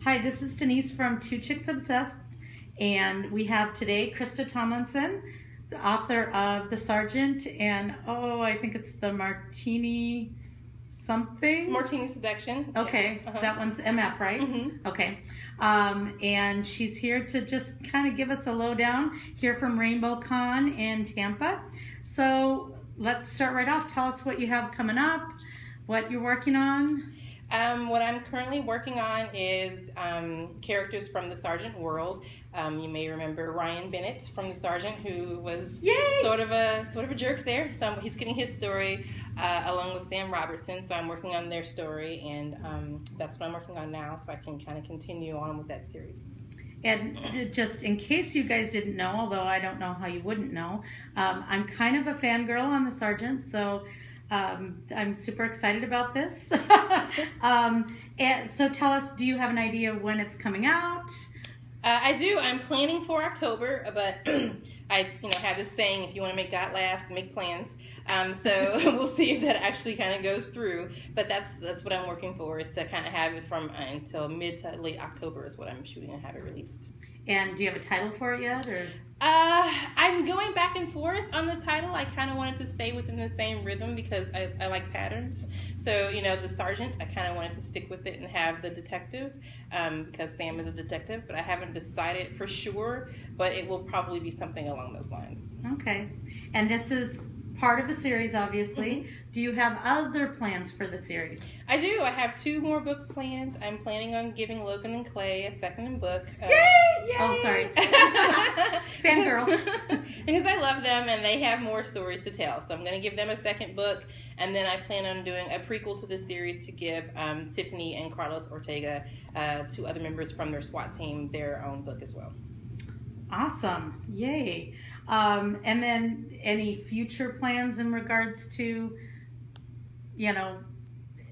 Hi, this is Denise from Two Chicks Obsessed, and we have today Christa Tomlinson, the author of The Sergeant, and I think it's the Martini something? Martini Seduction. Okay, yes. That one's MF, right? Mm-hmm. Okay. And she's here to just kind of give us a lowdown here from Rainbow Con in Tampa. So let's start right off. Tell us what you have coming up, what you're working on. What I'm currently working on is characters from the Sergeant world. You may remember Ryan Bennett from the Sergeant, who was sort of a jerk there. So he's getting his story along with Sam Robertson. So I'm working on their story, and that's what I'm working on now. So I can kind of continue on with that series. And just in case you guys didn't know, although I don't know how you wouldn't know, I'm kind of a fangirl on the Sergeant. So. I'm super excited about this. And so tell us, do you have an idea when it's coming out? I do. I'm planning for October, but I have this saying, if you want to make God laugh, make plans. So we'll see if that actually kind of goes through. But that's what I'm working for, is to kind of have it from until mid to late October is what I'm shooting and have it released. And do you have a title for it yet, or? I'm going back and forth on the title. I kind of wanted to stay within the same rhythm because I like patterns. So, the Sergeant, I kind of wanted to stick with it and have the detective because Sam is a detective, but I haven't decided for sure, but it will probably be something along those lines. Okay. And this is part of a series, obviously. Mm-hmm. Do you have other plans for the series? I do. I have 2 more books planned. I'm planning on giving Logan and Clay a second book. Yay! Oh, sorry. Fangirl. Because I love them and they have more stories to tell. So I'm going to give them a second book. And then I plan on doing a prequel to the series to give Tiffany and Carlos Ortega, 2 other members from their SWAT team, their own book as well. Awesome. Yay. And then any future plans in regards to,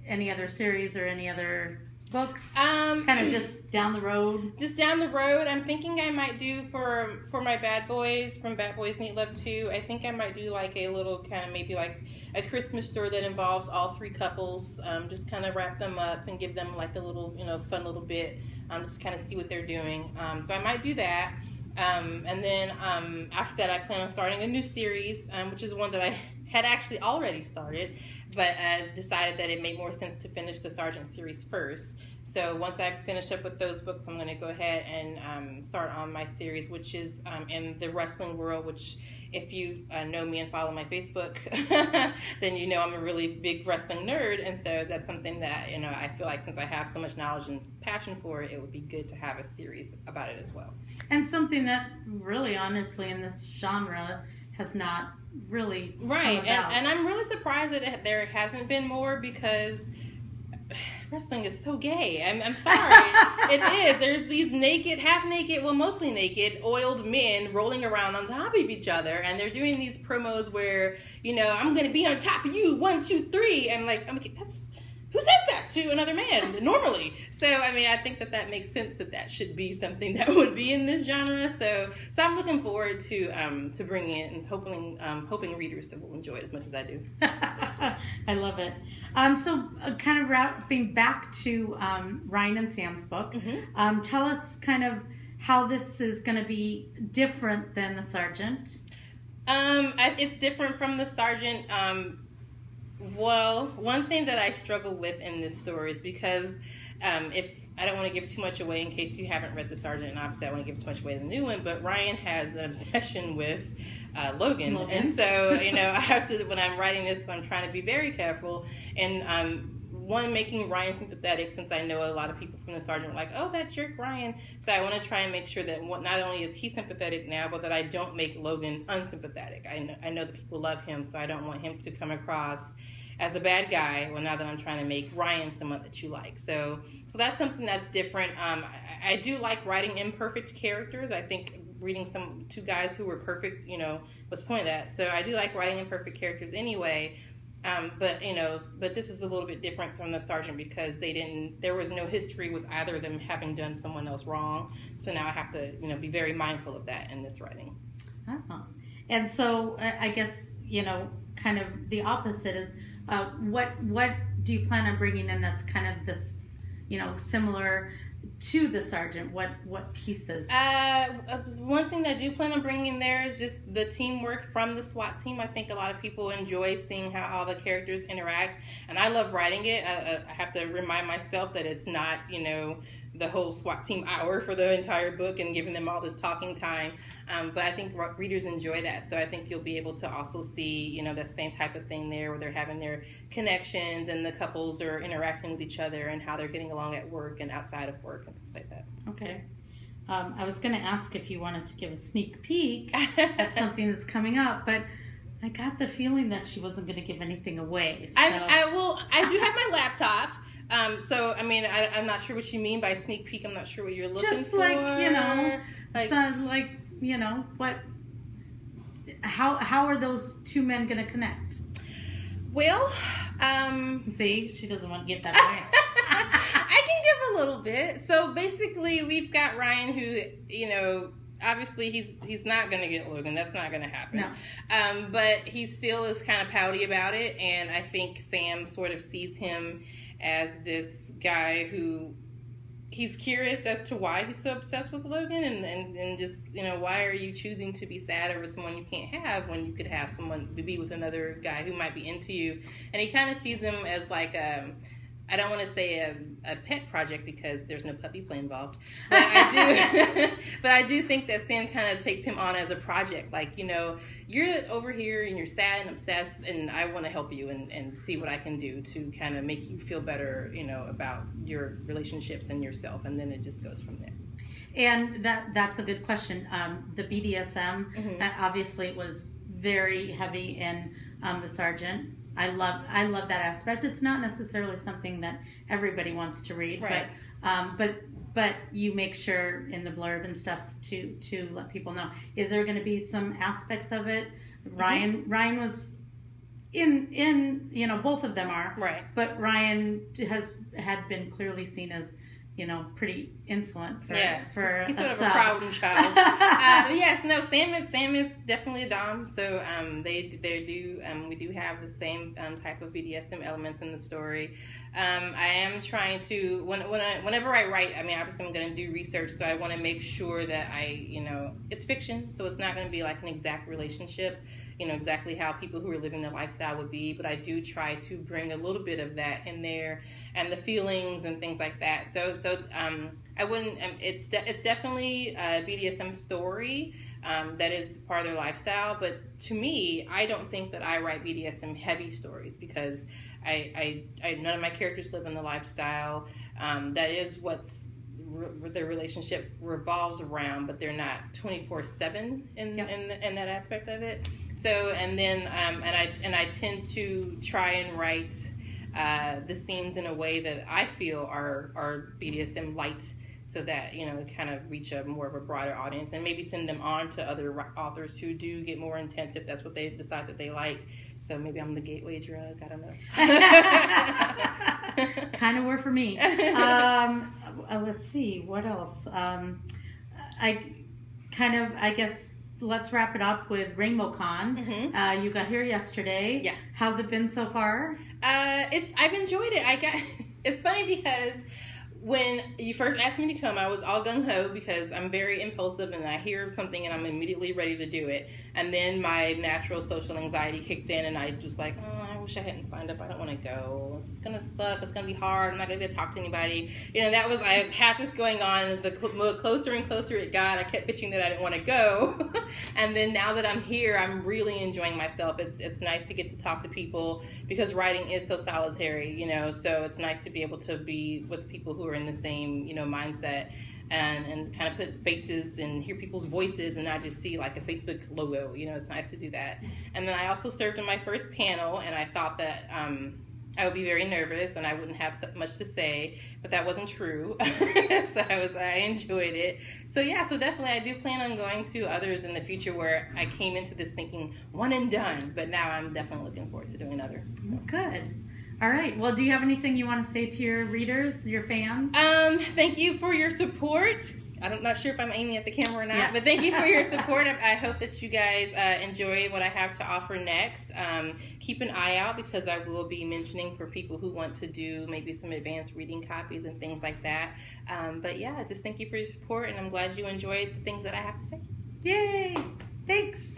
any other series or any other books? Kind of just down the road? Just down the road. I'm thinking I might do for my Bad Boys, from Bad Boys Need Love 2, I think I might do like a little kind of maybe like a Christmas story that involves all 3 couples. Just kind of wrap them up and give them like a little, fun little bit. Just kind of see what they're doing. So I might do that. And then after that, I plan on starting a new series, which is one that I had actually already started, but I decided that it made more sense to finish the Sergeant series first. So once I finish up with those books, I'm going to go ahead and start on my series, which is in the wrestling world, which if you know me and follow my Facebook, then you know I'm a really big wrestling nerd. And so that's something that, I feel like since I have so much knowledge and passion for it, it would be good to have a series about it as well. And something that really, honestly, in this genre has not really right. And I'm really surprised that there hasn't been more because wrestling is so gay. I'm sorry. It is. There's these naked, half naked, well, mostly naked, oiled men rolling around on top of each other, and they're doing these promos where, I'm going to be on top of you, 1, 2, 3. And that's, who says that to another man normally? So, I think that makes sense that should be something that would be in this genre. So I'm looking forward to bringing it and hoping readers that will enjoy it as much as I do. I love it. So kind of wrapping back to Ryan and Sam's book, mm-hmm. Tell us kind of how this is going to be different than the Sergeant. It's different from the Sergeant. Well, one thing that I struggle with in this story is because if I don't want to give too much away in case you haven't read The Sergeant, and obviously I want to give too much away the new one, but Ryan has an obsession with Logan. And so, I have to, when I'm writing this, I'm trying to be very careful, and one, making Ryan sympathetic, since I know a lot of people from The Sergeant were like, oh, that jerk Ryan. So I want to try and make sure that not only is he sympathetic now, but that I don't make Logan unsympathetic. I know that people love him, so I don't want him to come across as a bad guy. Well, now that I'm trying to make Ryan someone that you like. So that's something that's different. I do like writing imperfect characters. I think reading 2 guys who were perfect, was the point of that. So I do like writing imperfect characters anyway. But this is a little bit different from the Sergeant because there was no history with either of them having done someone else wrong. So now I have to, be very mindful of that in this writing. Uh-huh. And so I guess, kind of the opposite is, what do you plan on bringing in that's kind of this, similar to the Sergeant? What pieces? One thing that I do plan on bringing there is just the teamwork from the SWAT team. I think a lot of people enjoy seeing how all the characters interact, and I love writing it. I have to remind myself that it's not, the whole SWAT team hour for the entire book and giving them all this talking time. But I think readers enjoy that. So I think you'll be able to also see, that same type of thing there where they're having their connections and the couples are interacting with each other and how they're getting along at work and outside of work and things like that. Okay. I was going to ask if you wanted to give a sneak peek at something that's coming up, but I got the feeling that she wasn't going to give anything away. So. I do have my laptop. So, I'm not sure what you mean by sneak peek. I'm not sure what you're looking for. Just what? How are those two men going to connect? Well, see, she doesn't want to give that away. I can give a little bit. So basically, we've got Ryan, who obviously he's not going to get Logan. That's not going to happen. No. But he still is kind of pouty about it, and I think Sam sort of sees him as this guy who he's curious as to why he's so obsessed with Logan and just, why are you choosing to be sad over someone you can't have when you could have someone to be with another guy who might be into you. And he kind of sees him as like I don't want to say a pet project because there's no puppy play involved, but I do think that Sam kind of takes him on as a project. Like, you're over here and you're sad and obsessed, and I want to help you and see what I can do to kind of make you feel better, about your relationships and yourself, and then it just goes from there. And that's a good question. The BDSM, obviously, it was very heavy in the Sergeant. I love that aspect. It's not necessarily something that everybody wants to read, right. but you make sure in the blurb and stuff to let people know. Is there going to be some aspects of it? Ryan was in both of them are right, but Ryan had been clearly seen as pretty insolent for he's sort of a problem child. Yes, no, Sam is definitely a dom. So we do have the same type of BDSM elements in the story. I am trying to whenever I write, obviously I'm going to do research, so I want to make sure that it's fiction, so it's not going to be like an exact relationship. Exactly how people who are living the lifestyle would be, but I do try to bring a little bit of that in there and the feelings and things like that. So I wouldn't. It's definitely a BDSM story that is part of their lifestyle. But to me, I don't think that I write BDSM heavy stories because I none of my characters live in the lifestyle. That is what's their relationship revolves around, but they're not 24/7 in that aspect of it. So and then I tend to try and write the scenes in a way that I feel are BDSM light, so that kind of reach a more of a broader audience and maybe send them on to other authors who do get more intense if that's what they decide that they like. So maybe I'm the gateway drug. I don't know. Kind of were for me. Let's see what else. I guess let's wrap it up with Rainbow Con. You got here yesterday. Yeah. How's it been so far? I've enjoyed it. It's funny because when you first asked me to come, I was all gung-ho because I'm very impulsive and I hear something and I'm immediately ready to do it. And then my natural social anxiety kicked in and I was like, I wish I hadn't signed up. I don't want to go. It's going to suck. It's going to be hard. I'm not going to be able to talk to anybody. I had this going on. As the closer and closer it got, I kept bitching that I didn't want to go. And then now that I'm here, I'm really enjoying myself. It's nice to get to talk to people because writing is so solitary, so it's nice to be able to be with people who are in the same, mindset and kind of put faces and hear people's voices and not just see like a Facebook logo. It's nice to do that. And then I also served in my first panel and I thought that I would be very nervous and I wouldn't have so much to say, but that wasn't true. So I enjoyed it. So definitely I do plan on going to others in the future where I came into this thinking one and done, but now I'm definitely looking forward to doing another. Good. All right. Well, do you have anything you want to say to your readers, your fans? Thank you for your support. I'm not sure if I'm aiming at the camera or not, Yes. but thank you for your support. I hope that you guys enjoy what I have to offer next. Keep an eye out because I will be mentioning for people who want to do maybe some advanced reading copies and things like that. But yeah, just thank you for your support, and I'm glad you enjoyed the things that I have to say. Yay! Thanks.